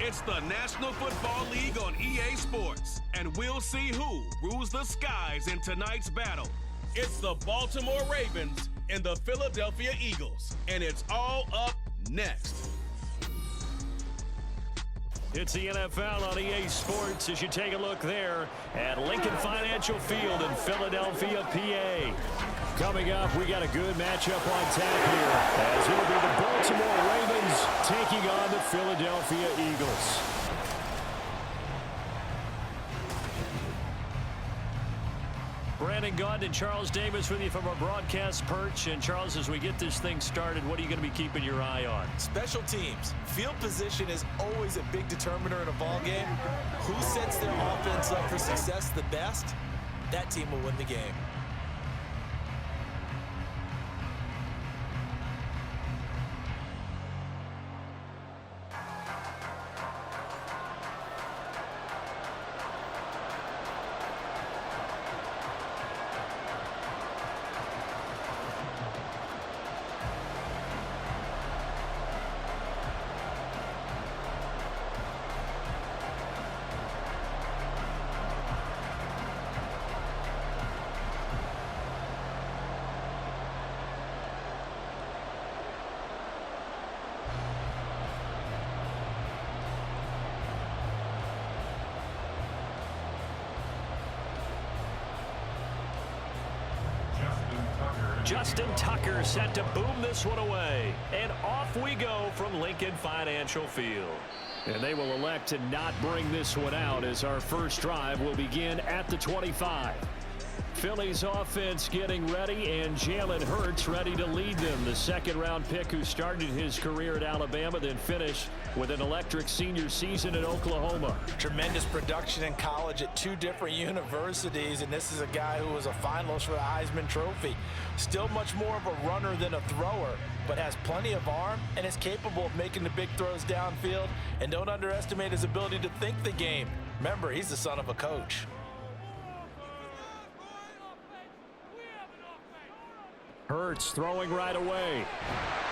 It's the National Football League on EA Sports, and we'll see who rules the skies in tonight's battle. It's the Baltimore Ravens and the Philadelphia Eagles, and it's all up next. It's the NFL on EA Sports as you take a look there at Lincoln Financial Field in Philadelphia, PA. Coming up, we got a good matchup on tap here as it'll be the Baltimore Ravens taking on the Philadelphia Eagles. Brandon Gaunt and Charles Davis with you from our broadcast perch. And Charles, as we get this thing started, what are you going to be keeping your eye on? Special teams. Field position is always a big determiner in a ball game. Who sets their offense up for success the best, that team will win the game. Justin Tucker set to boom this one away. And off we go from Lincoln Financial Field. And they will elect to not bring this one out as our first drive will begin at the 25. Philly's offense getting ready, and Jalen Hurts ready to lead them. The second-round pick who started his career at Alabama, then finished with an electric senior season at Oklahoma. Tremendous production in college at two different universities, and this is a guy who was a finalist for the Heisman Trophy. Still much more of a runner than a thrower, but has plenty of arm and is capable of making the big throws downfield. And don't underestimate his ability to think the game. Remember, he's the son of a coach. Hurts throwing right away.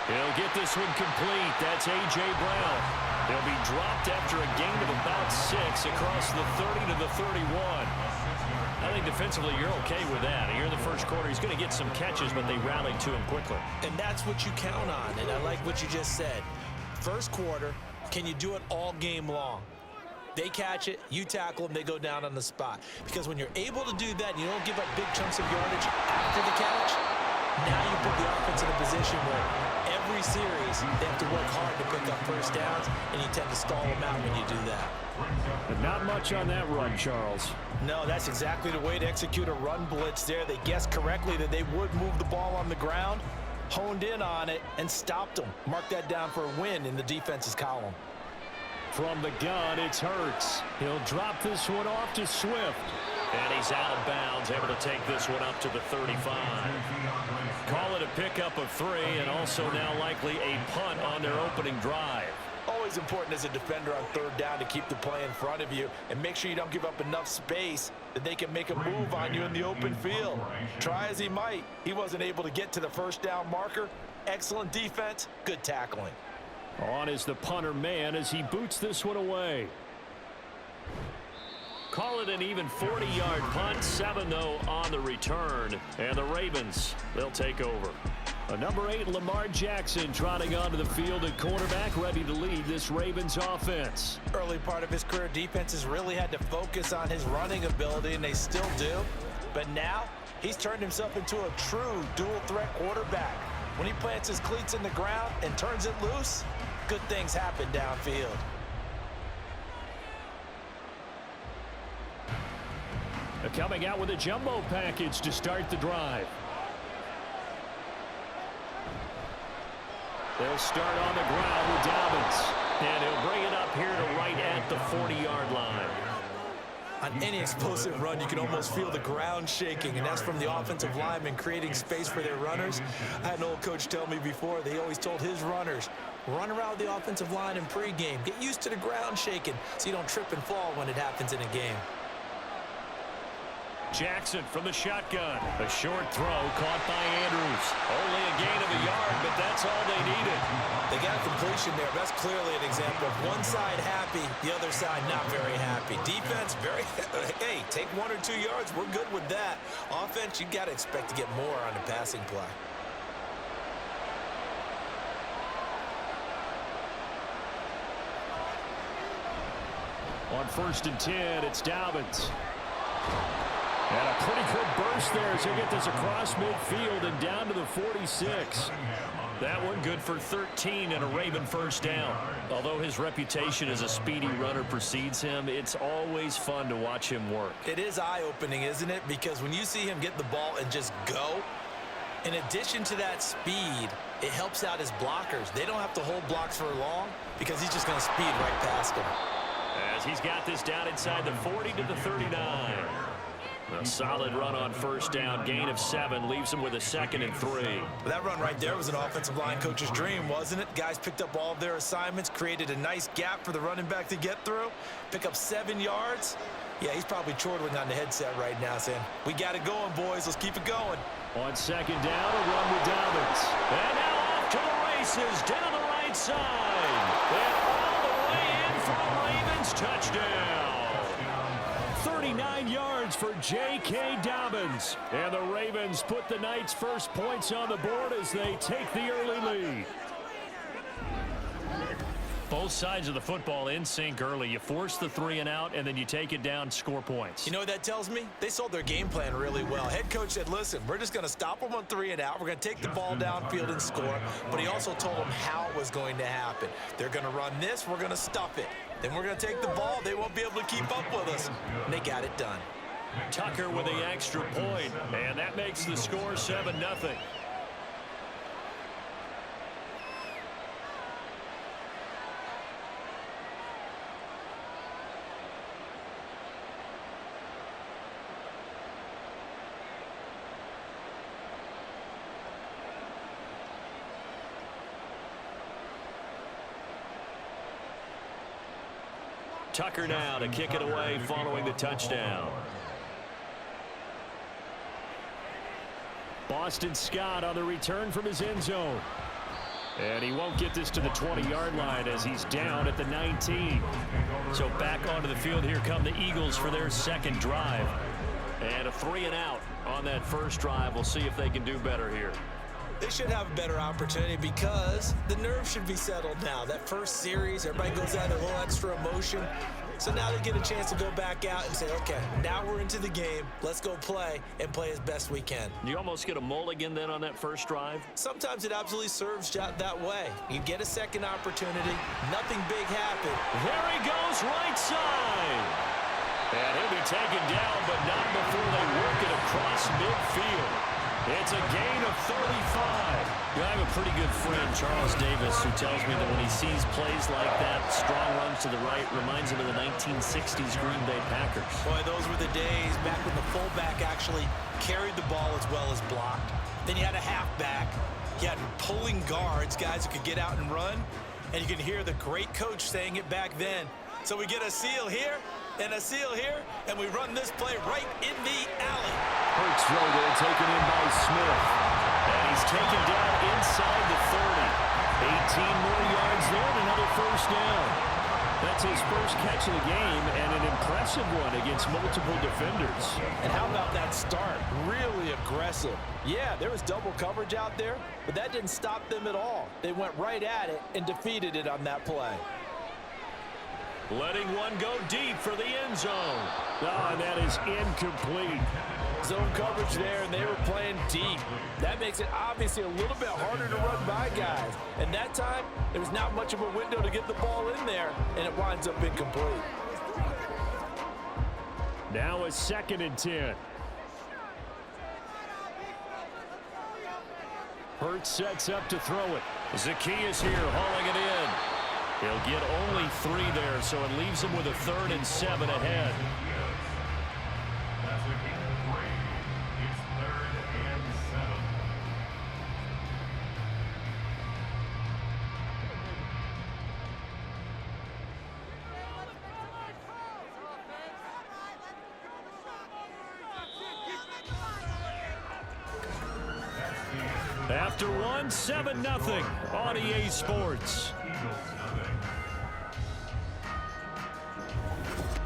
He'll get this one complete. That's A.J. Brown. He'll be dropped after a gain of about 6 across the 30 to the 31. I think defensively you're okay with that. Here in the first quarter, he's going to get some catches, but they rallied to him quickly. And that's what you count on, and I like what you just said. First quarter, can you do it all game long? They catch it, you tackle them, they go down on the spot. Because when you're able to do that, and you don't give up big chunks of yardage after the catch, now you put the offense in a position where every series they have to work hard to pick up first downs, and you tend to stall them out when you do that. But not much on that run, Charles. No, that's exactly the way to execute a run blitz there. They guessed correctly that they would move the ball on the ground, honed in on it, and stopped them. Mark that down for a win in the defense's column. From the gun, it's Hurts. He'll drop this one off to Swift. And he's out of bounds, able to take this one up to the 35. Call it a pickup of 3, and also now likely a punt on their opening drive. Always important as a defender on third down to keep the play in front of you and make sure you don't give up enough space that they can make a move on you in the open field. Try as he might, he wasn't able to get to the first down marker. Excellent defense, good tackling. On is the punter man as he boots this one away. Call it an even 40-yard punt. 7, though, on the return. And the Ravens, they'll take over. Number 8, Lamar Jackson, trotting onto the field at quarterback, ready to lead this Ravens offense. Early part of his career, defenses really had to focus on his running ability, and they still do. But now, he's turned himself into a true dual-threat quarterback. When he plants his cleats in the ground and turns it loose, good things happen downfield. Coming out with a jumbo package to start the drive. They'll start on the ground with Dobbins. And he'll bring it up here to right at the 40-yard line. On any explosive run, you can almost feel the ground shaking, and that's from the offensive linemen creating space for their runners. I had an old coach tell me before, they always told his runners, run around the offensive line in pregame. Get used to the ground shaking so you don't trip and fall when it happens in a game. Jackson from the shotgun. A short throw caught by Andrews. Only a gain of a yard, but that's all they needed. They They got a completion there. That's clearly an example of one side happy, the other side not very happy. Defense, hey, take 1 or 2 yards. We're good with that. Offense, you got to expect to get more on the passing play. On 1st and 10, it's Dobbins. And a pretty good burst there as he'll get this across midfield and down to the 46. That one good for 13 and a Raven first down. Although his reputation as a speedy runner precedes him, it's always fun to watch him work. It is eye-opening, isn't it? Because when you see him get the ball and just go, in addition to that speed, it helps out his blockers. They don't have to hold blocks for long because he's just going to speed right past them. As he's got this down inside the 40 to the 39. A solid run on first down, gain of 7, leaves him with a 2nd and 3. That run right there was an offensive line coach's dream, wasn't it? Guys picked up all of their assignments, created a nice gap for the running back to get through, pick up 7 yards. Yeah, he's probably chortling on the headset right now saying, we got it going, boys. Let's keep it going. On 2nd down, a run with Dobbins. And now off to the races, down the right side. And all the way in for a Ravens touchdown. 39 yards for J.K. Dobbins. And the Ravens put the Knights' first points on the board as they take the early lead. Both sides of the football in sync early. You force the 3 and out, and then you take it down, score points. You know what that tells me? They sold their game plan really well. Head coach said, listen, we're just going to stop them on 3 and out. We're going to take the ball downfield and score. But he also told them how it was going to happen. They're going to run this. We're going to stuff it. Then we're going to take the ball. They won't be able to keep up with us. And they got it done. Tucker with the extra point, and that makes the score 7-0. Tucker now to kick it away following the touchdown. Boston Scott on the return from his end zone. And he won't get this to the 20-yard line as he's down at the 19. So back onto the field, here come the Eagles for their second drive. And a 3 and out on that first drive. We'll see if they can do better here. They should have a better opportunity because the nerves should be settled now. That first series, everybody goes out a little extra emotion. So now they get a chance to go back out and say, okay, now we're into the game. Let's go play and play as best we can. You almost get a mulligan then on that first drive? Sometimes it absolutely serves that way. You get a second opportunity. Nothing big happened. There he goes, right side. And he'll be taken down, but not before they work it across midfield. It's a gain of 35. I have a pretty good friend, Charles Davis, who tells me that when he sees plays like that, strong runs to the right, reminds him of the 1960s Green Bay Packers. Boy, those were the days back when the fullback actually carried the ball as well as blocked. Then you had a halfback. You had pulling guards, guys who could get out and run. And you can hear the great coach saying it back then. So we get a seal here and a seal here, and we run this play right in the alley. Hurts throw there, taken in by Smith. And he's taken down inside the 30. 18 more yards there and another first down. That's his first catch of the game and an impressive one against multiple defenders. And how about that start? Really aggressive. Yeah, there was double coverage out there, but that didn't stop them at all. They went right at it and defeated it on that play. Letting one go deep for the end zone. Oh, and that is incomplete. Zone coverage there, and they were playing deep. That makes it obviously a little bit harder to run by guys. And that time, there was not much of a window to get the ball in there, and it winds up incomplete. Now a 2nd and 10. Hurts sets up to throw it. Zacchaeus here hauling it in. He'll get only 3 there, so it leaves him with a 3rd and 7 ahead. After one, 7-0 on EA Sports.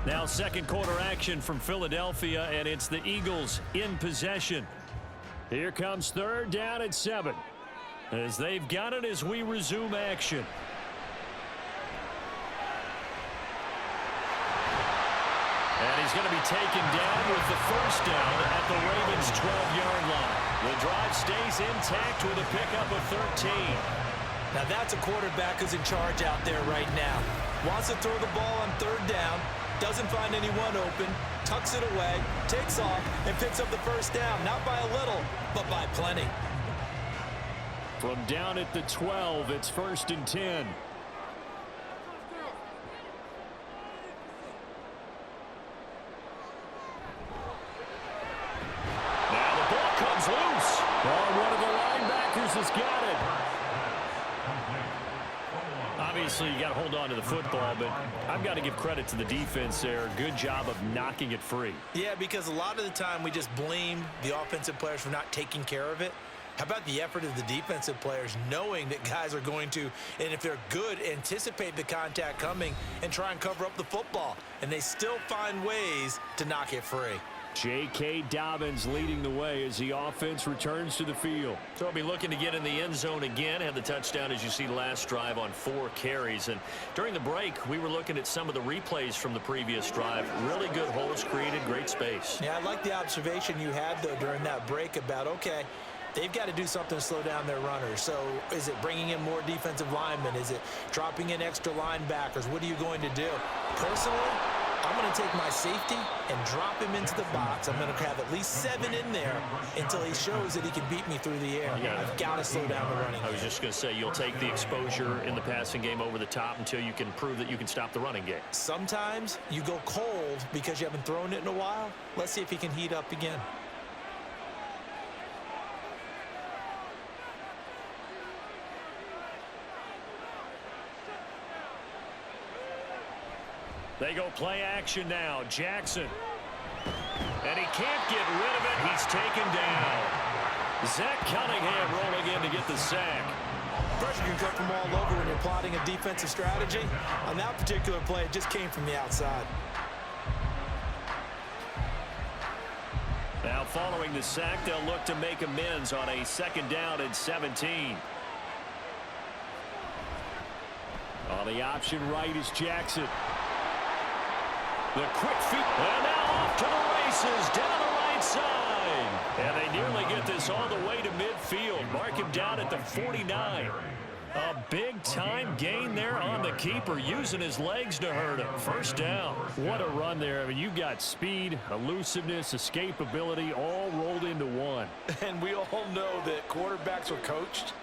Now second quarter action from Philadelphia, and it's the Eagles in possession. Here comes third down at 7. As they've got it as we resume action. And he's going to be taken down with the first down at the Ravens' 12-yard line. The drive stays intact with a pickup of 13. Now that's a quarterback who's in charge out there right now. Wants to throw the ball on third down, doesn't find anyone open, tucks it away, takes off, and picks up the first down. Not by a little, but by plenty. From down at the 12, it's 1st and 10. Loose. Oh, one of the linebackers has got it. Obviously, you got to hold on to the football, but I've got to give credit to the defense there. Good job of knocking it free. Yeah, because a lot of the time we just blame the offensive players for not taking care of it. How about the effort of the defensive players knowing that guys are going to, and if they're good, anticipate the contact coming and try and cover up the football. And they still find ways to knock it free. J.K. Dobbins leading the way as the offense returns to the field. So he'll be looking to get in the end zone again. Had the touchdown, as you see, last drive on 4 carries. And during the break, we were looking at some of the replays from the previous drive. Really good holes created, great space. Yeah, I like the observation you had, though, during that break about, okay, they've got to do something to slow down their runners. So is it bringing in more defensive linemen? Is it dropping in extra linebackers? What are you going to do? Personally, I'm going to take my safety and drop him into the box. I'm going to have at least 7 in there until he shows that he can beat me through the air. I've got to slow down the running game. I was just going to say, you'll take the exposure in the passing game over the top until you can prove that you can stop the running game. Sometimes you go cold because you haven't thrown it in a while. Let's see if he can heat up again. They go play action now. Jackson. And he can't get rid of it. He's taken down. Zach Cunningham rolling in to get the sack. Pressure can come from all over when you're plotting a defensive strategy. On that particular play, it just came from the outside. Now following the sack, they'll look to make amends on a 2nd down and 17. On the option right is Jackson. The quick feet, and now off to the races, down the right side. And they nearly get this all the way to midfield. Mark him down at the 49. A big-time gain there on the keeper, using his legs to hurt him. First down. What a run there. I mean, you've got speed, elusiveness, escapability, all rolled into one. And we all know that quarterbacks are coached.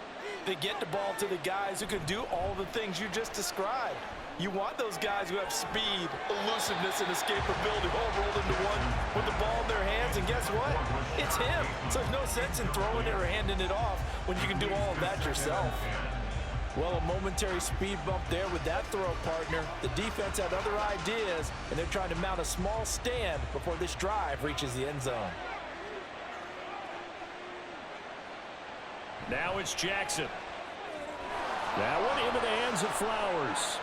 They get the ball to the guys who can do all the things you just described. You want those guys who have speed, elusiveness, and escapability all rolled into one with the ball in their hands, and guess what? It's him. So there's no sense in throwing it or handing it off when you can do all of that yourself. Well, a momentary speed bump there with that throw partner. The defense had other ideas, and they're trying to mount a small stand before this drive reaches the end zone. Now it's Jackson. That one into the hands of Flowers.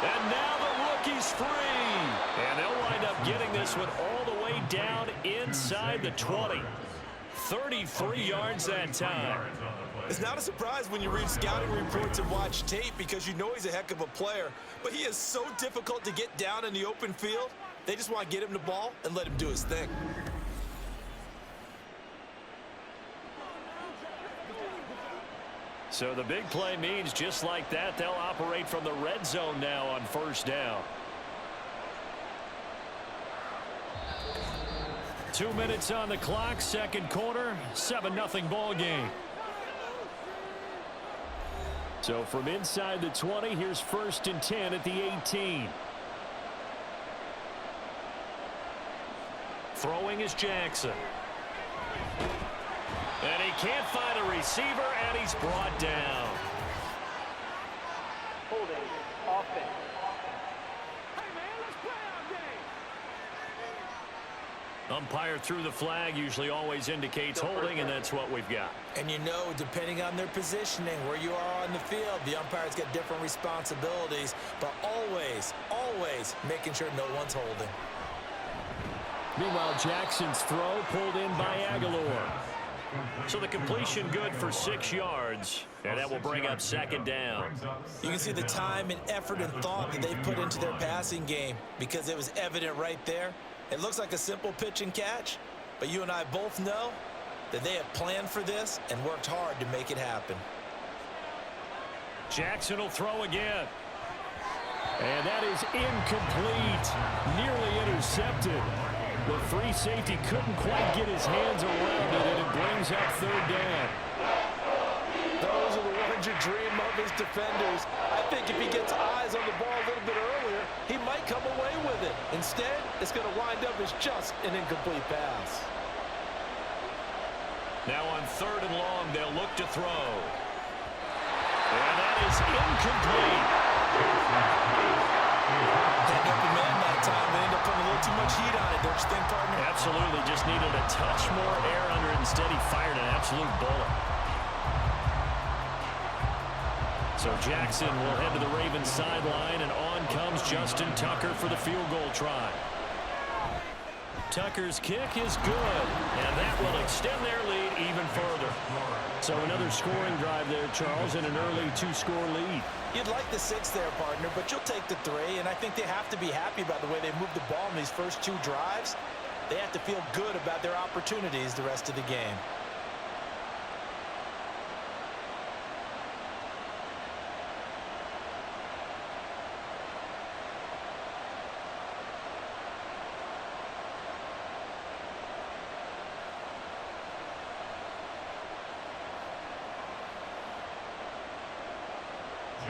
And now the rookie's free. And they'll wind up getting this one all the way down inside the 20. 33 yards that time. It's not a surprise when you read scouting reports and watch tape because you know he's a heck of a player. But he is so difficult to get down in the open field. They just want to get him the ball and let him do his thing. So the big play means just like that, they'll operate from the red zone now on 1st down. 2 minutes on the clock, 2nd quarter, 7-0 ball game. So from inside the 20, here's 1st and 10 at the 18. Throwing is Jackson. And he can't find a receiver, and he's brought down. Holding, offense. Umpire threw the flag, usually always indicates holding, and that's what we've got. And you know, depending on their positioning, where you are on the field, the umpires get different responsibilities, but always, always making sure no one's holding. Meanwhile, Jackson's throw pulled in by Aguilar. So the completion good for 6 yards, and that will bring up second down. You can see the time and effort and thought that they've put into their passing game because it was evident right there. It looks like a simple pitch and catch, but you and I both know that they have planned for this and worked hard to make it happen. Jackson will throw again. And that is incomplete. Nearly intercepted. The free safety couldn't quite get his hands around it, and it brings up third down. Those are the ones you dream of as defenders. I think if he gets eyes on the ball a little bit earlier, he might come away with it. Instead, it's going to wind up as just an incomplete pass. Now on third and long, they'll look to throw. And that is incomplete. Didn't open man that time. They end up putting a little too much heat on it, don't you think, partner? Absolutely. Just needed a touch more air under it. Instead, he fired an absolute bullet. So Jackson will head to the Ravens sideline, and on comes Justin Tucker for the field goal try. Tucker's kick is good, and that will extend their lead even further. So another scoring drive there, Charles, and an early 2-score lead. You'd like the 6 there, partner, but you'll take the 3, and I think they have to be happy about the way they moved the ball in these first 2 drives. They have to feel good about their opportunities the rest of the game.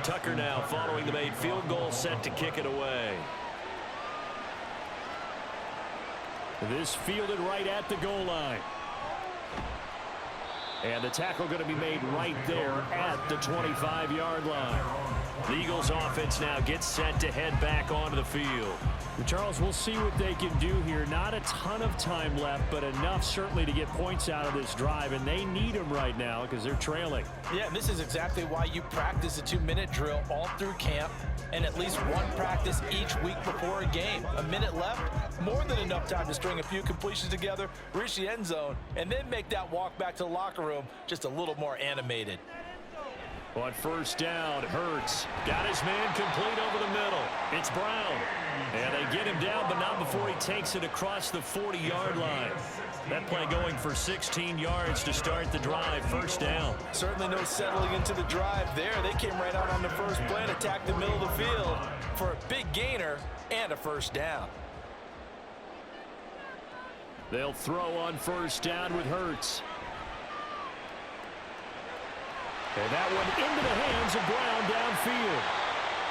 Tucker now following the made field goal, set to kick it away. This fielded right at the goal line. And the tackle going to be made right there at the 25-yard line. The Eagles offense now gets set to head back onto the field. Charles, we'll see what they can do here. Not a ton of time left, but enough certainly to get points out of this drive, and they need them right now because they're trailing. Yeah, this is exactly why you practice a 2-minute drill all through camp and at least one practice each week before a game. A minute left, more than enough time to string a few completions together, reach the end zone, and then make that walk back to the locker room just a little more animated. On first down, Hurts got his man complete over the middle. It's Brown. And they get him down, but not before he takes it across the 40-yard line. That play going for 16 yards to start the drive, first down. Certainly no settling into the drive there. They came right out on the first play and attacked the middle of the field for a big gainer and a first down. They'll throw on first down with Hurts. And that one into the hands of Brown downfield.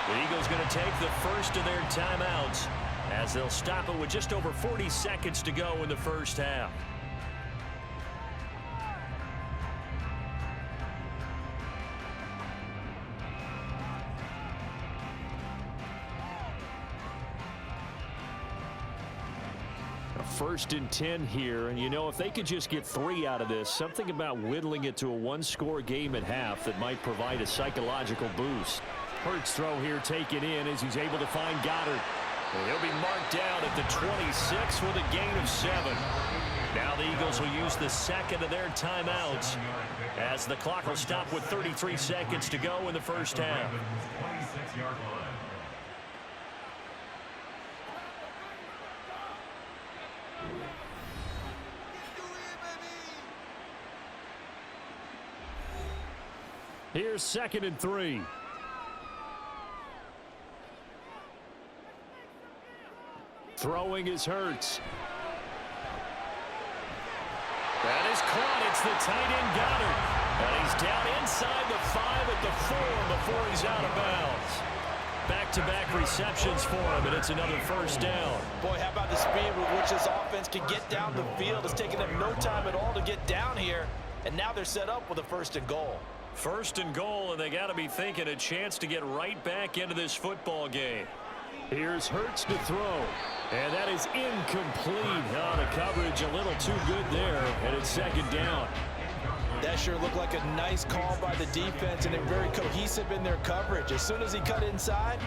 The Eagles going to take the first of their timeouts as they'll stop it with just over 40 seconds to go in the first half. First and 10 here, and you know, if they could just get 3 out of this, something about whittling it to a 1-score game at half that might provide a psychological boost. Hurts throw here taken in as he's able to find Goddard. And he'll be marked down at the 26 with a gain of 7. Now the Eagles will use the second of their timeouts as the clock will stop with 33 seconds to go in the first half. Here's 2nd and 3. Throwing is Hurts. That is caught. It's the tight end Goddard. And he's down inside the 5 at the 4 before he's out of bounds. Back-to-back receptions for him, and it's another first down. Boy, how about the speed with which this offense can get down the field? It's taken them no time at all to get down here, and now they're set up with a 1st and goal. 1st and goal, and they got to be thinking a chance to get right back into this football game. Here's Hurts to throw. And that is incomplete. Oh, the coverage a little too good there, and it's second down. That sure looked like a nice call by the defense, and they're very cohesive in their coverage. As soon as he cut inside,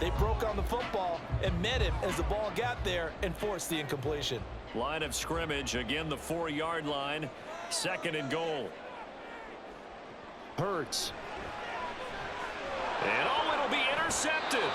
they broke on the football and met him as the ball got there and forced the incompletion. Line of scrimmage, again the 4-yard line, second and goal. Hurts. And it'll be intercepted.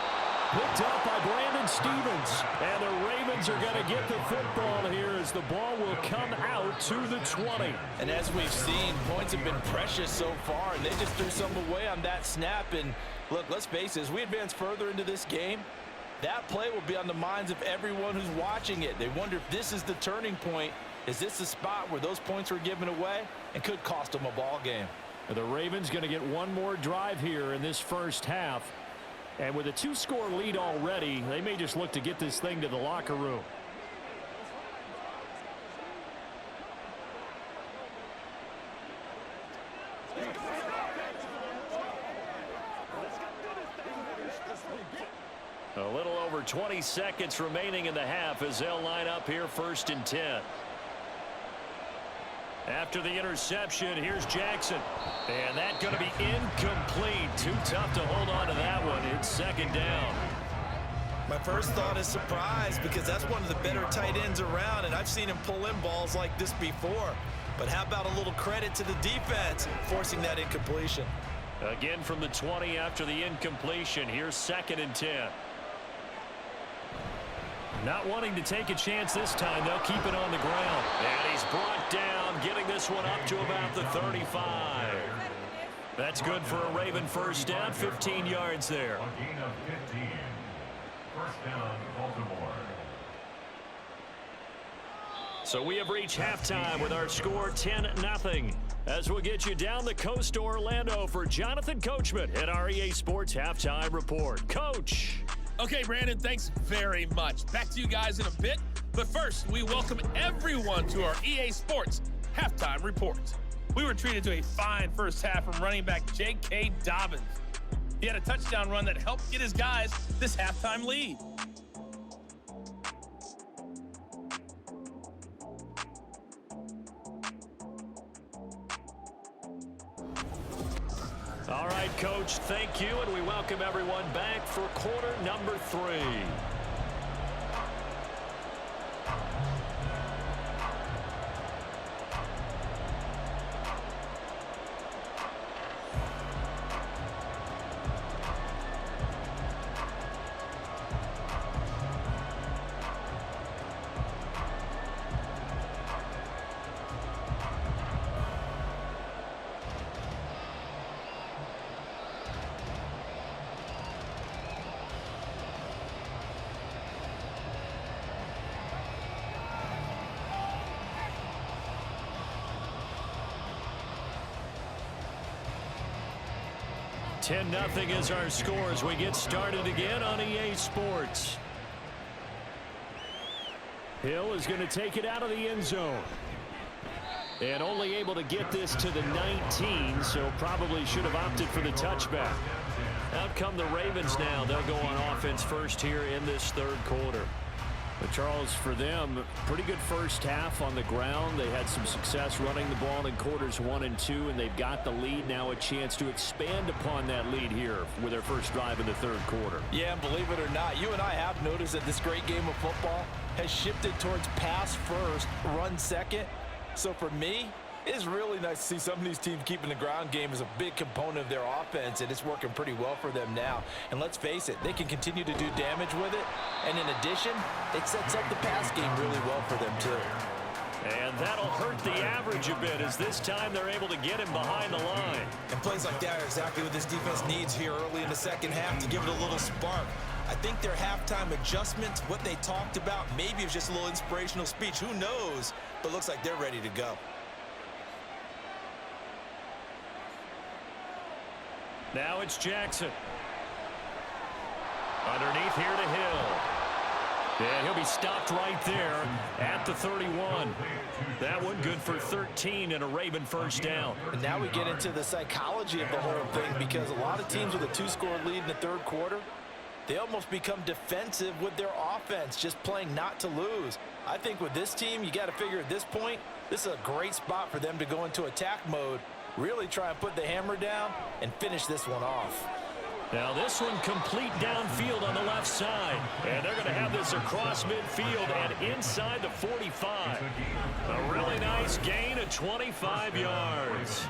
Picked up by Brandon Stevens. And the Ravens are going to get the football here as the ball will come out to the 20. And as we've seen, points have been precious so far, and they just threw some away on that snap. And look, let's face it, as we advance further into this game, that play will be on the minds of everyone who's watching it. They wonder if this is the turning point. Is this the spot where those points were given away and could cost them a ball game? The Ravens going to get one more drive here in this first half. And with a 2-score lead already, they may just look to get this thing to the locker room. A little over 20 seconds remaining in the half as they'll line up here first and 10. After the interception, here's Jackson. And that's going to be incomplete. Too tough to hold on to that one. It's second down. My first thought is surprise, because that's one of the better tight ends around, and I've seen him pull in balls like this before. But how about a little credit to the defense forcing that incompletion? Again from the 20 after the incompletion. Here's second and 10. Not wanting to take a chance this time. They'll keep it on the ground. And he's brought down, getting this one up to about the 35. That's good for a Raven first down, 15 yards there. A gain of 15. First down, Baltimore. So we have reached halftime with our score 10-0. As we'll get you down the coast to Orlando for Jonathan Coachman at our EA Sports Halftime Report. Coach. Okay, Brandon, thanks very much. Back to you guys in a bit. But first, we welcome everyone to our EA Sports Halftime Report. We were treated to a fine first half from running back J.K. Dobbins. He had a touchdown run that helped get his guys this halftime lead. All right, Coach, thank you, and we welcome everyone back for quarter number 3. Ten 10-0 is our score as we get started again on EA Sports. Hill is going to take it out of the end zone. And only able to get this to the 19, so probably should have opted for the touchback. Out come the Ravens now. They'll go on offense first here in this third quarter. But Charles, for them, pretty good first half on the ground. They had some success running the ball in quarters 1 and 2, and they've got the lead now, a chance to expand upon that lead here with their first drive in the third quarter. Yeah, and believe it or not, you and I have noticed that this great game of football has shifted towards pass first, run second. So for me, it's really nice to see some of these teams keeping the ground game as a big component of their offense, and it's working pretty well for them now. And let's face it, they can continue to do damage with it. And in addition, it sets up the pass game really well for them too. And that'll hurt the average a bit as this time they're able to get him behind the line. And plays like that are exactly what this defense needs here early in the second half to give it a little spark. I think their halftime adjustments, what they talked about, maybe it was just a little inspirational speech. Who knows? But looks like they're ready to go. Now it's Jackson. Underneath here to Hill. And he'll be stopped right there at the 31. That one good for 13 and a Raven first down. And now we get into the psychology of the whole thing, because a lot of teams with a 2-score lead in the third quarter, They almost become defensive with their offense, just playing not to lose. I think with this team, you got to figure at this point, this is a great spot for them to go into attack mode, really try and put the hammer down and finish this one off. Now this one complete downfield on the left side. And they're going to have this across midfield and inside the 45. A really nice gain of 25 yards.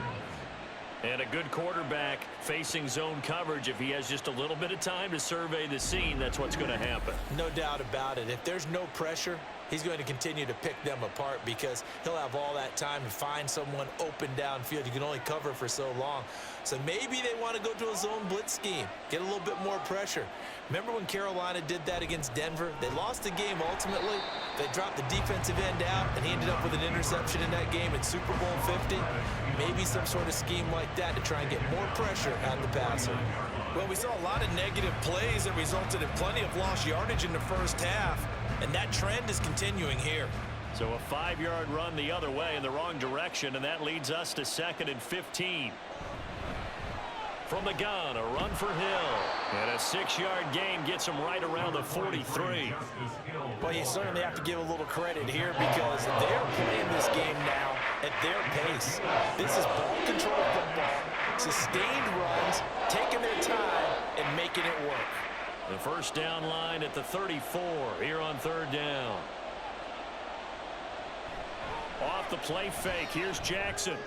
And a good quarterback facing zone coverage. If he has just a little bit of time to survey the scene, that's what's going to happen. No doubt about it. If there's no pressure, he's going to continue to pick them apart because he'll have all that time to find someone open downfield. You can only cover for so long. So maybe they want to go to a zone blitz scheme, get a little bit more pressure. Remember when Carolina did that against Denver? They lost the game ultimately. They dropped the defensive end out, and he ended up with an interception in that game in Super Bowl 50. Maybe some sort of scheme like that to try and get more pressure at the passer. Well, we saw a lot of negative plays that resulted in plenty of lost yardage in the first half, and that trend is continuing here. So a 5-yard run the other way in the wrong direction, and that leads us to 2nd and 15. From the gun, a run for Hill. And a 6-yard gain gets him right around the 43. Well, you certainly have to give a little credit here because they're playing this game now at their pace. This is ball control football, sustained runs, taking their time and making it work. The first down line at the 34 here on 3rd down. Off the play fake, here's Jackson.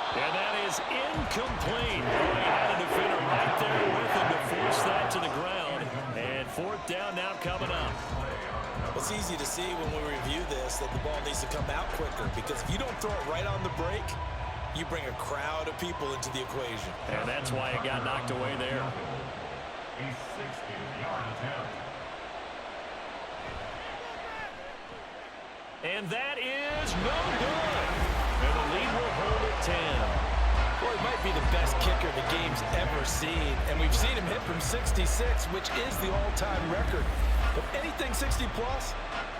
And that is incomplete. He had a defender right there with him to force that to the ground. And 4th down now coming up. It's easy to see when we review this that the ball needs to come out quicker because if you don't throw it right on the break, you bring a crowd of people into the equation. And that's why it got knocked away there. A 60-yard attempt. And that is no good. And the lead will hold at 10. Well, he might be the best kicker the game's ever seen. And we've seen him hit from 66, which is the all-time record. But anything 60-plus,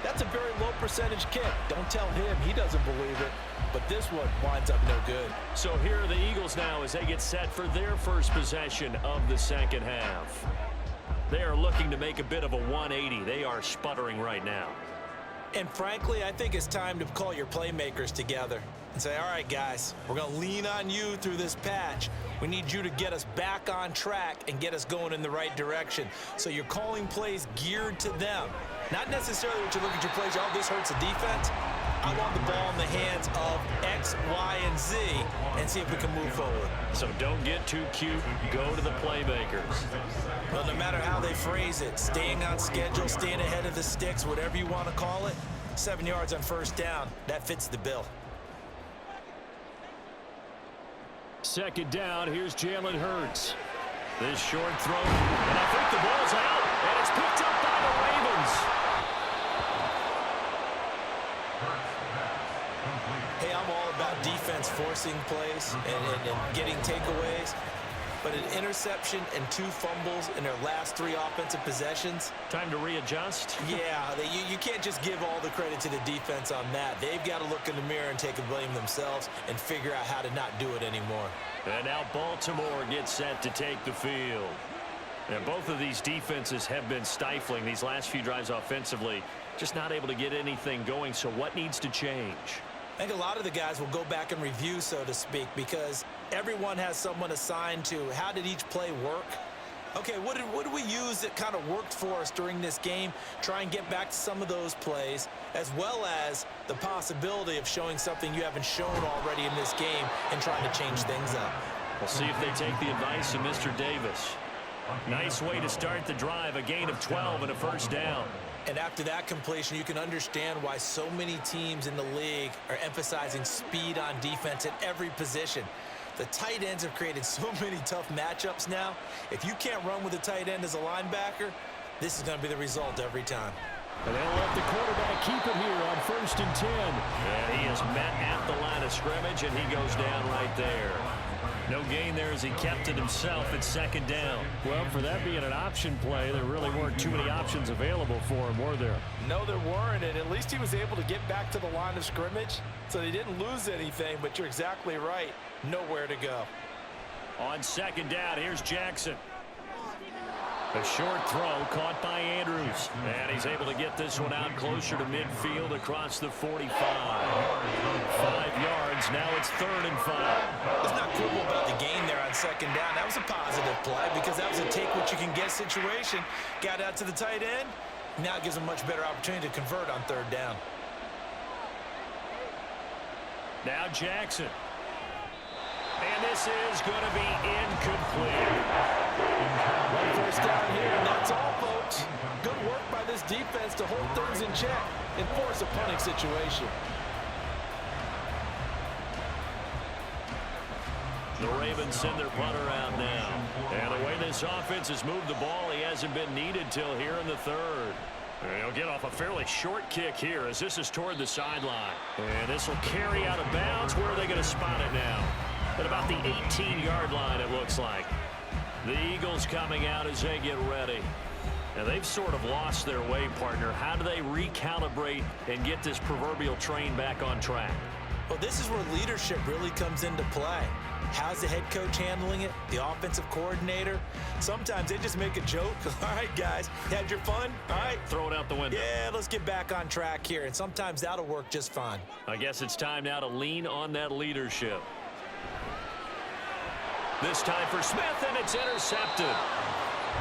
that's a very low percentage kick. Don't tell him he doesn't believe it. But this one winds up no good. So here are the Eagles now as they get set for their first possession of the second half. They are looking to make a bit of a 180. They are sputtering right now. And frankly, I think it's time to call your playmakers together and say, all right, guys, we're going to lean on you through this patch. We need you to get us back on track and get us going in the right direction. So you're calling plays geared to them. Not necessarily what you look at your plays, oh, this hurts the defense. I want the ball in the hands of X, Y, and Z and see if we can move forward. So don't get too cute. Go to the playmakers. Well, no matter how they phrase it, staying on schedule, staying ahead of the sticks, whatever you want to call it, 7 yards on 1st down, that fits the bill. 2nd down, here's Jalen Hurts. This short throw, and I think the ball's out, and it's picked up by the Ravens. Hey, I'm all about defense forcing plays and getting takeaways. But an interception and 2 fumbles in their last 3 offensive possessions. Time to readjust? Yeah, you can't just give all the credit to the defense on that. They've got to look in the mirror and take the blame themselves and figure out how to not do it anymore. And now Baltimore gets set to take the field. And both of these defenses have been stifling these last few drives offensively. Just not able to get anything going. So what needs to change? I think a lot of the guys will go back and review, so to speak, because everyone has someone assigned to how did each play work. Okay, what did we use that kind of worked for us during this game? Try and get back to some of those plays, as well as the possibility of showing something you haven't shown already in this game and trying to change things up. We'll see if they take the advice of Mr. Davis. Nice way to start the drive, a gain of 12 and a 1st down. And after that completion, you can understand why so many teams in the league are emphasizing speed on defense at every position. The tight ends have created so many tough matchups now. If you can't run with a tight end as a linebacker, this is going to be the result every time. And they'll let the quarterback keep it here on 1st and 10. And he is met at the line of scrimmage, and he goes down right there. No gain there as he kept it himself at 2nd down. Well, for that being an option play, there really weren't too many options available for him, were there? No, there weren't, and at least he was able to get back to the line of scrimmage, so they didn't lose anything, but you're exactly right. Nowhere to go. On 2nd down, here's Jackson. A short throw caught by Andrews. And he's able to get this one out closer to midfield across the 45. 5 yards. Now it's 3rd and 5. Let's not quibble about the gain there on 2nd down. That was a positive play because that was a take-what-you-can-get situation. Got out to the tight end. Now it gives him a much better opportunity to convert on 3rd down. Now Jackson. And this is going to be incomplete. One first down here, and that's all, folks. Good work by this defense to hold things in check and force a punting situation. The Ravens send their punter out now. And the way this offense has moved the ball, he hasn't been needed till here in the 3rd. And he'll get off a fairly short kick here as this is toward the sideline. And this will carry out of bounds. Where are they going to spot it now? At about the 18-yard line, it looks like. The Eagles coming out as they get ready. Now, they've sort of lost their way, partner. How do they recalibrate and get this proverbial train back on track? Well, this is where leadership really comes into play. How's the head coach handling it? The offensive coordinator? Sometimes they just make a joke. All right, guys, you had your fun? All right. Throw it out the window. Yeah, let's get back on track here. And sometimes that'll work just fine. I guess it's time now to lean on that leadership. This time for Smith, and it's intercepted.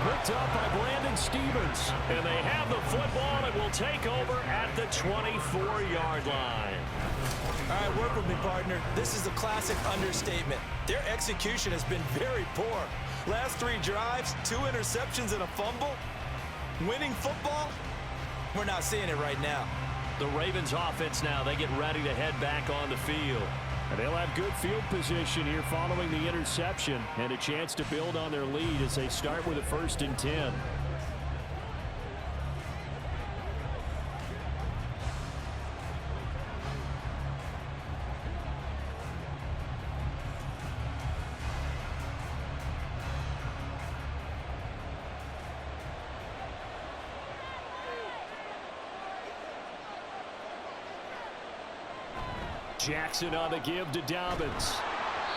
Picked up by Brandon Stevens. And they have the football and will take over at the 24-yard line. All right, work with me, partner. This is a classic understatement. Their execution has been very poor. Last 3 drives, 2 interceptions and a fumble. Winning football? We're not seeing it right now. The Ravens offense now, they get ready to head back on the field. And they'll have good field position here following the interception and a chance to build on their lead as they start with a 1st and 10. Jackson on the give to Dobbins.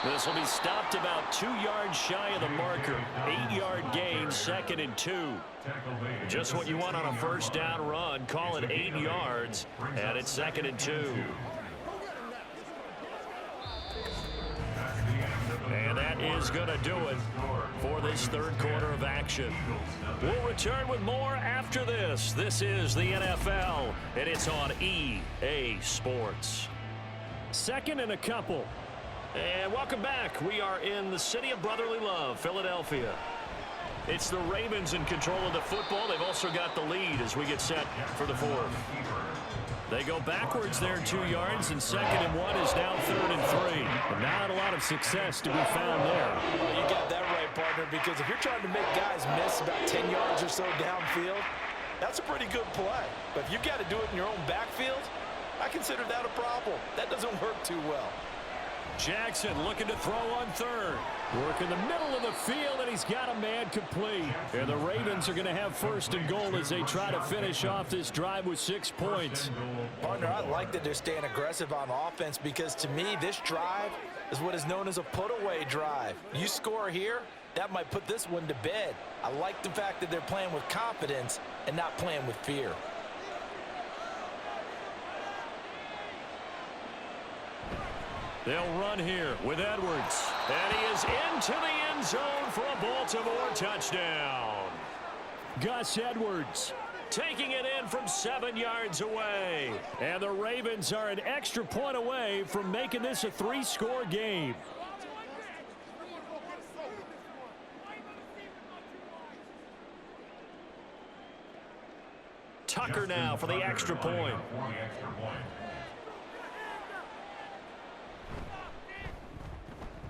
This will be stopped about 2 yards shy of the marker. 8-yard gain, 2nd and 2. Just what you want on a 1st down run. Call it 8 yards, and it's 2nd and 2. And that is going to do it for this 3rd quarter of action. We'll return with more after this. This is the NFL, and it's on EA Sports. 2nd and a couple. And welcome back. We are in the city of brotherly love, Philadelphia. It's the Ravens in control of the football. They've also got the lead as we get set for the 4th. They go backwards there 2 yards, and 2nd and 1 is now 3rd and 3. But not a lot of success to be found there. Well, you got that right, partner, because if you're trying to make guys miss about 10 yards or so downfield, that's a pretty good play. But if you've got to do it in your own backfield, I consider that a problem. That doesn't work too well. Jackson looking to throw on 3rd. Work in the middle of the field, and he's got a man complete. And the Ravens are going to have 1st and goal as they try to finish off this drive with 6 points. Partner, I like that they're staying aggressive on offense because, to me, this drive is what is known as a put-away drive. You score here, that might put this one to bed. I like the fact that they're playing with confidence and not playing with fear. They'll run here with Edwards. And he is into the end zone for a Baltimore touchdown. Gus Edwards taking it in from 7 yards away. And the Ravens are an extra point away from making this a 3-score game. Tucker now for the extra point.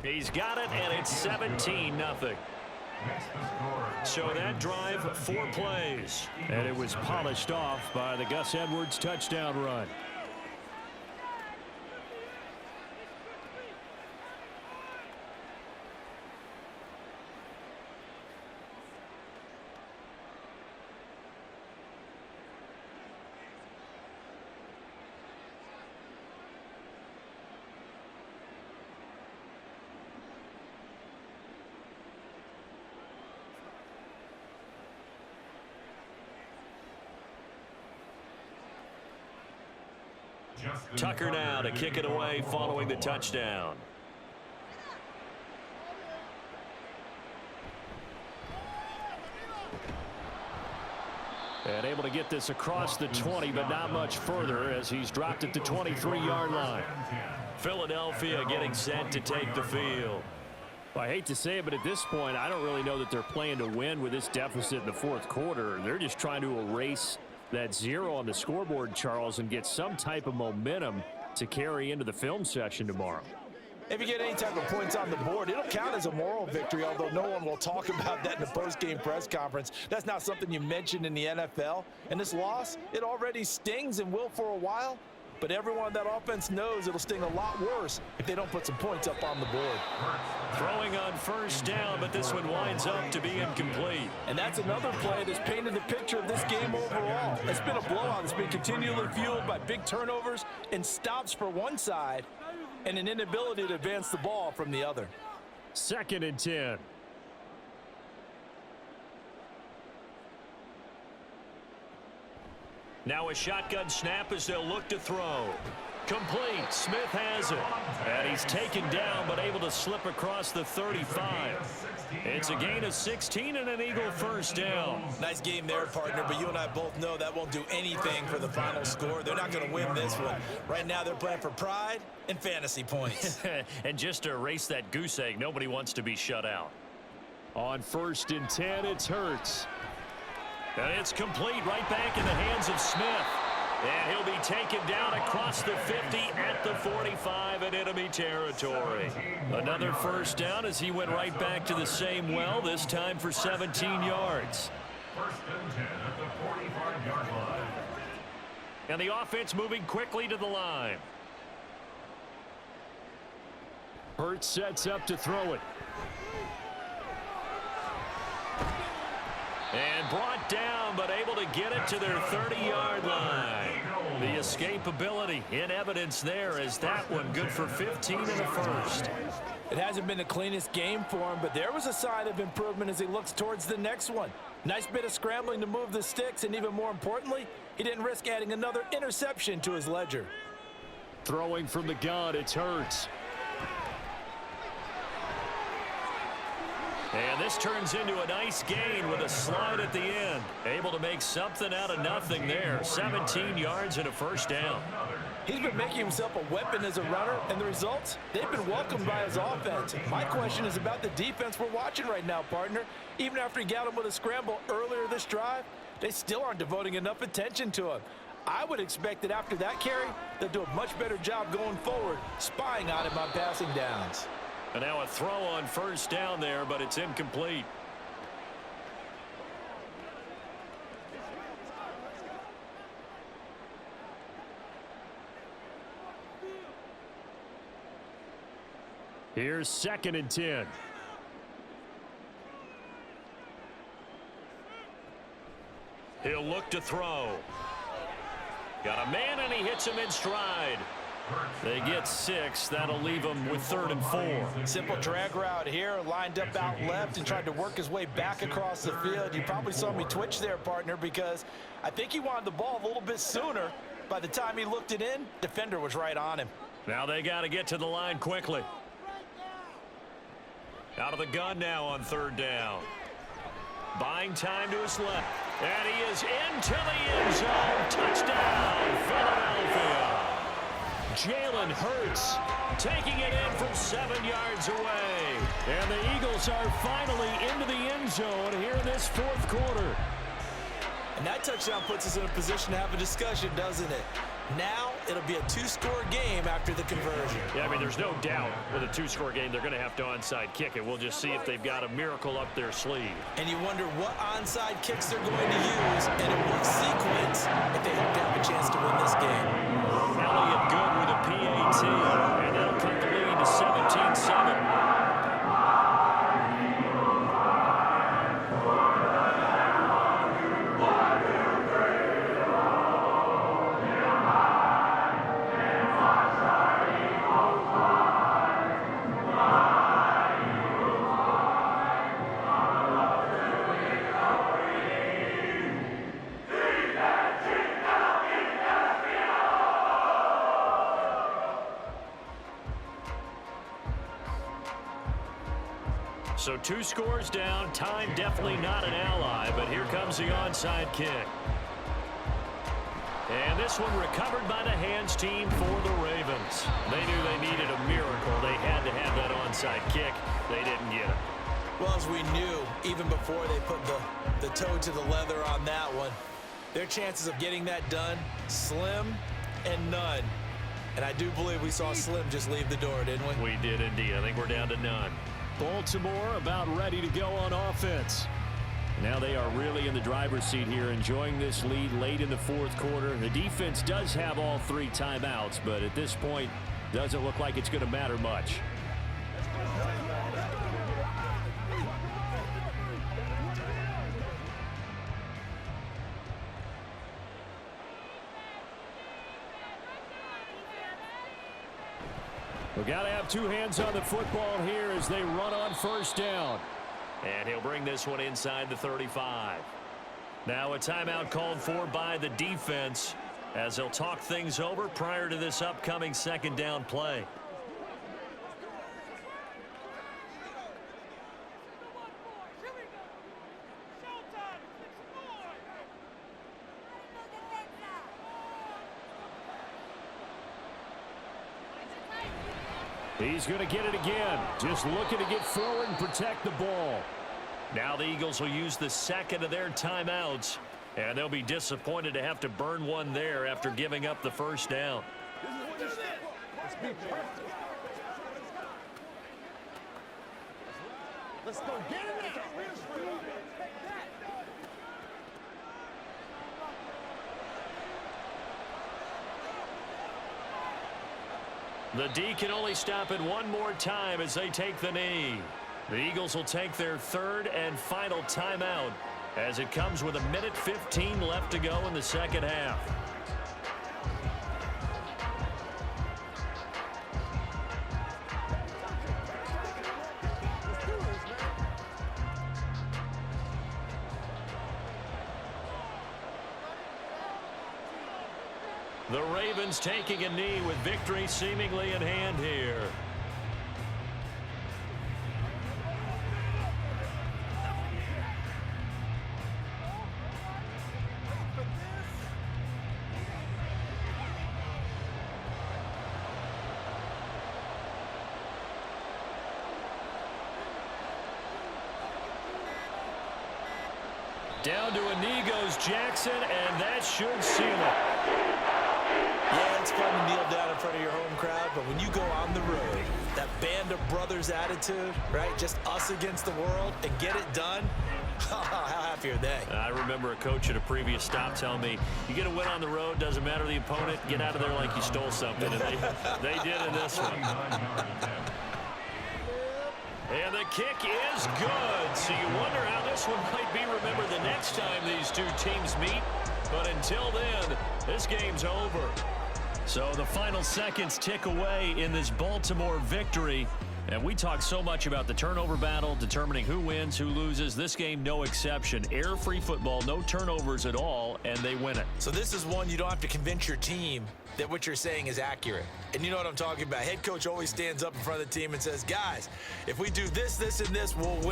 He's got it, and it's 17-0. So that drive, 4 plays. And it was polished off by the Gus Edwards touchdown run. Tucker now to kick it away following the touchdown. And able to get this across the 20, but not much further as he's dropped it to 23-yard line. Philadelphia getting set to take the field. Well, I hate to say it, but at this point, I don't really know that they're playing to win with this deficit in the fourth quarter. They're just trying to erase that 0 on the scoreboard, Charles, and get some type of momentum to carry into the film session tomorrow. If you get any type of points on the board, it'll count as a moral victory, although no one will talk about that in the post-game press conference. That's not something you mentioned in the NFL. And this loss, it already stings and will for a while. But everyone on that offense knows it'll sting a lot worse if they don't put some points up on the board. Throwing on first down, but this one winds up to be incomplete. And that's another play that's painted the picture of this game overall. It's been a blowout. It's been continually fueled by big turnovers and stops for one side and an inability to advance the ball from the other. 2nd and 10. Now a shotgun snap as they'll look to throw. Complete. Smith has it. And he's taken down, but able to slip across the 35. It's a gain of 16 and an Eagle first down. Nice game there, partner, but you and I both know that won't do anything for the final score. They're not going to win this one. Right now they're playing for pride and fantasy points. And just to erase that goose egg, nobody wants to be shut out. On 1st and 10, it's Hurts. And it's complete right back in the hands of Smith. And he'll be taken down across the 50 at the 45 in enemy territory. Another first down as he went right back to the same well, this time for 17 yards. 1st and 10 at the 45-yard line. And the offense moving quickly to the line. Hurts sets up to throw it. And brought down, but able to get it to their 30-yard line. The escapability in evidence there as that one good for 15 in the first. It hasn't been the cleanest game for him, but there was a sign of improvement as he looks towards the next one. Nice bit of scrambling to move the sticks, and even more importantly, he didn't risk adding another interception to his ledger. Throwing from the gun, it's Hurts. And this turns into a nice gain with a slide at the end. Able to make something out of nothing there. 17 yards and a first down. He's been making himself a weapon as a runner, and the results, they've been welcomed by his offense. My question is about the defense we're watching right now, partner. Even after he got him with a scramble earlier this drive, they still aren't devoting enough attention to him. I would expect that after that carry, they'll do a much better job going forward, spying on him on passing downs. And now a throw on first down there, but it's incomplete. Here's 2nd and 10. He'll look to throw. Got a man, and he hits him in stride. They get 6. That'll leave him with 3rd and 4. Simple drag route here, lined up out left and tried to work his way back across the field. You probably saw me twitch there, partner, because I think he wanted the ball a little bit sooner. By the time he looked it in, defender was right on him. Now they got to get to the line quickly. Out of the gun now on 3rd down. Buying time to his left. And he is into the end zone. Touchdown, Philadelphia. Jalen Hurts taking it in from 7 yards away. And the Eagles are finally into the end zone here in this 4th quarter. And that touchdown puts us in a position to have a discussion, doesn't it? Now it'll be a 2-score game after the conversion. Yeah, I mean, there's no doubt with a 2-score game, they're going to have to onside kick it. We'll just see if they've got a miracle up their sleeve. And you wonder what onside kicks they're going to use and in what sequence if they hope to have a chance to win this game. Elliott good with a PAT, and that'll cut the lead to 17-7. So 2 scores down. Time definitely not an ally, but here comes the onside kick. And this one recovered by the hands team for the Ravens. They knew they needed a miracle. They had to have that onside kick. They didn't get it. Well, as we knew, even before they put the toe to the leather on that one, their chances of getting that done, slim and none. And I do believe we saw Slim just leave the door, didn't we? We did indeed. I think we're down to none. Baltimore about ready to go on offense. Now they are really in the driver's seat here, enjoying this lead late in the 4th quarter. The defense does have all 3 timeouts, but at this point, doesn't look like it's going to matter much. We got to have 2 hands on the football here as they run on 1st down. And he'll bring this one inside the 35. Now a timeout called for by the defense as they'll talk things over prior to this upcoming 2nd down play. He's going to get it again. Just looking to get forward and protect the ball. Now the Eagles will use the 2nd of their timeouts, and they'll be disappointed to have to burn one there after giving up the 1st down. Let's go get it. The D can only stop it one more time as they take the knee. The Eagles will take their 3rd and final timeout as it comes with 1:15 left to go in the 2nd half. The Ravens taking a knee with victory seemingly in hand here. Down to a knee goes Jackson, and that should seal it. Yeah, it's fun to kneel down in front of your home crowd, but when you go on the road, that band of brothers attitude, right? Just us against the world and get it done. How happy are they? I remember a coach at a previous stop telling me, you get a win on the road, doesn't matter the opponent, get out of there like you stole something. And they did in this one. And the kick is good. So you wonder how this one might be remembered the next time these 2 teams meet. But until then, this game's over. So the final seconds tick away in this Baltimore victory. And we talk so much about the turnover battle, determining who wins, who loses. This game, no exception. Error-free football, no turnovers at all, and they win it. So this is one you don't have to convince your team that what you're saying is accurate. And you know what I'm talking about. Head coach always stands up in front of the team and says, guys, if we do this, this, and this, we'll win.